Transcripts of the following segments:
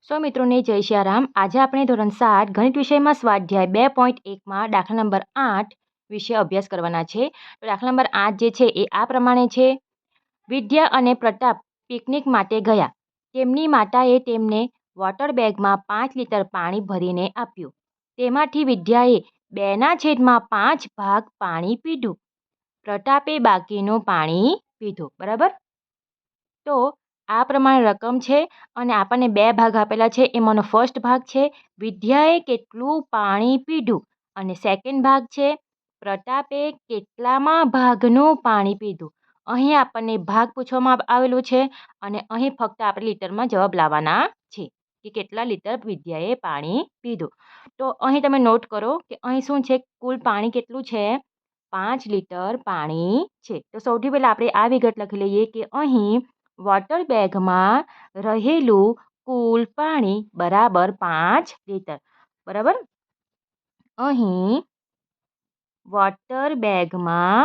મિત્રોને જય સિયારામ। આજે આપણે ધોરણ 7 ગણિત વિષયમાં સ્વાધ્યાય 2.1માં દાખલા નંબર 8 વિશે અભ્યાસ કરવાના છે। તો દાખલા નંબર 8 જે છે એ આ પ્રમાણે છે। વિદ્યા અને પ્રતાપ પિકનિક માટે ગયા। તેમની માતાએ તેમને વોટર બેગમાં 5 લિટર પાણી ભરીને આપ્યું। તેમાંથી વિદ્યાએ 2/5 ભાગ પાણી પીધું। પ્રતાપે બાકીનું પાણી પીધું। બરાબર। તો આ પ્રમાણે રકમ છે અને આપણને 2 ભાગ આપેલા છે। એમાંનો ફર્સ્ટ ભાગ છે વિદ્યાએ કેટલું પાણી પીધું અને સેકન્ડ ભાગ છે પ્રતાપે કેટલામાં ભાગનું પાણી પીધું। અહીં આપણને ભાગ પૂછવામાં આવેલું છે અને અહીં ફક્ત આપણે લીટરમાં જવાબ લાવવાના છે કે કેટલા લીટર વિદ્યાએ પાણી પીધું। તો અહીં તમે નોટ કરો કે અહીં શું છે, કુલ પાણી કેટલું છે, 5 લીટર પાણી છે। તો સૌથી પહેલાં આપણે આ વિગત લખી લઈએ કે અહીં વોટર બેગમાં રહેલું કુલ પાણી બરાબર 5 લીટર। બરાબર। અહીં વોટર બેગમાં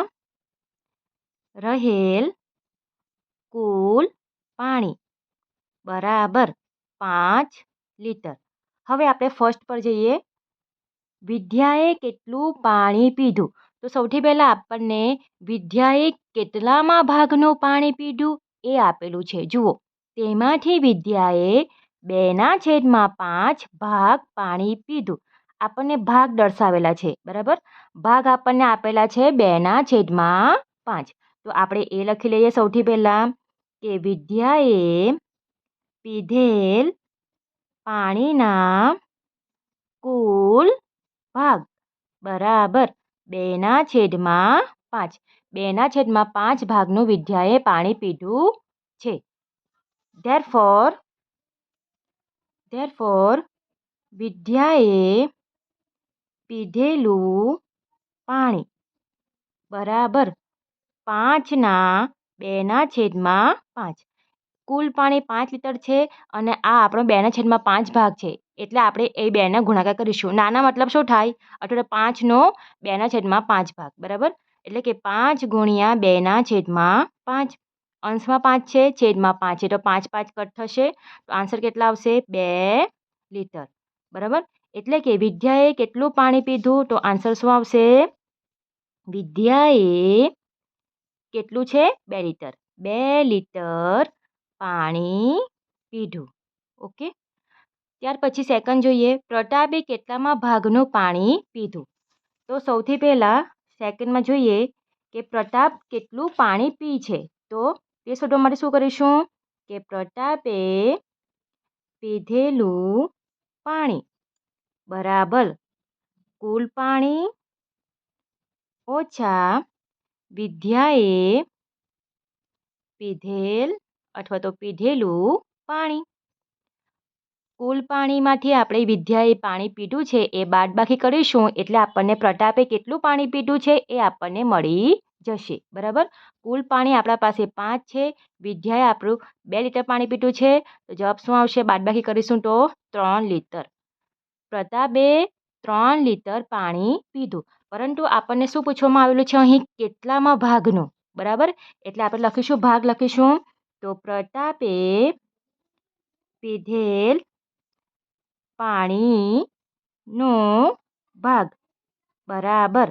રહેલ કુલ પાણી બરાબર 5 લીટર। હવે આપણે ફર્સ્ટ પર જઈએ। વિદ્યાએ કેટલું પાણી પીધું, તો સૌથી પહેલાં આપણને વિદ્યાએ કેટલામાં ભાગનું પાણી પીધું એ આપેલું છે। જુઓ, તેમાંથી વિદ્યાએ 2/5 ભાગ પાણી પીધું। આપણને ભાગ દર્શાવેલા છે। બરાબર। ભાગ આપણને આપેલા છે 2/5। તો આપણે એ લખી લઈએ સૌથી પહેલાં કે વિદ્યાએ પીધેલ પાણીના કુલ ભાગ બરાબર 2/5। 2/5 ભાગનું વિદ્યાએ પાણી પીધું છે। Therefore વિદ્યાએ પીધેલું પાણી બરાબર 2/5। કુલ પાણી 5 લીટર છે અને આ આપણો 2/5 ભાગ છે, એટલે આપણે એ 2ને ગુણાકાર કરીશું। નાના મતલબ શું થાય, અથવા 5નો 2/5 ભાગ। બરાબર। એટલે કે 5 ગુણ્યા 2/5। અંશમાં 5 છે, છેદમાં 5 છે, તો 5 5 કટ થશે, તો આન્સર કેટલા આવશે, 2 લીટર। બરાબર। એટલે કે વિદ્યાએ કેટલું પાણી પીધું, તો આન્સર શું આવશે, વિદ્યાએ કેટલું છે, 2 લીટર। 2 લીટર પાણી પીધું। ઓકે। ત્યાર પછી સેકન્ડ જોઈએ, પ્રતાપે કેટલામાં ભાગનું પાણી પીધું। તો સૌથી પહેલાં સેકન્ડમાં જોઈએ કે પ્રતાપ કેટલું પાણી પી છે। તો તે શોધવા માટે શું કરીશું કે પ્રતાપે પીધેલું પાણી બરાબર કુલ પાણી ઓછા વિદ્યાએ પીધેલ અથવા તો પીધેલું પાણી। કુલ પાણીમાંથી આપણે વિદ્યાએ પાણી પીધું છે એ બાદબાકી કરીશું, એટલે આપણને પ્રતાપે કેટલું પાણી પીધું છે એ આપણને મળી જશે। બરાબર। કુલ પાણી આપણા પાસે 5 છે, વિદ્યાએ આપણું 2 લીટર પાણી પીધું છે, તો જવાબ શું આવશે, બાદબાકી કરીશું તો 3 લીટર। પ્રતાપે 3 લીટર પાણી પીધું, પરંતુ આપણને શું પૂછવામાં આવેલું છે અહીં, કેટલામાં ભાગનું। બરાબર। એટલે આપણે લખીશું, ભાગ લખીશું, તો પ્રતાપે પીધેલ પાણીનો ભાગ બરાબર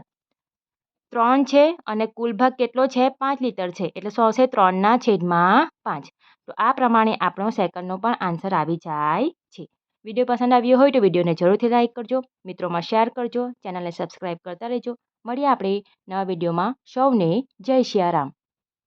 3 છે અને કુલ ભાગ કેટલો છે, 5 લીટર છે, એટલે શું આવશે, 3/5। તો આ પ્રમાણે આપણો સેકન્ડનો પણ આન્સર આવી જાય છે। વિડીયો પસંદ આવ્યો હોય તો વિડીયોને જરૂરથી લાઇક કરજો, મિત્રોમાં શેર કરજો, ચેનલને સબસ્ક્રાઈબ કરતા રહેજો। મળીએ આપણે નવા વિડીયોમાં। સૌને જય સિયારામ।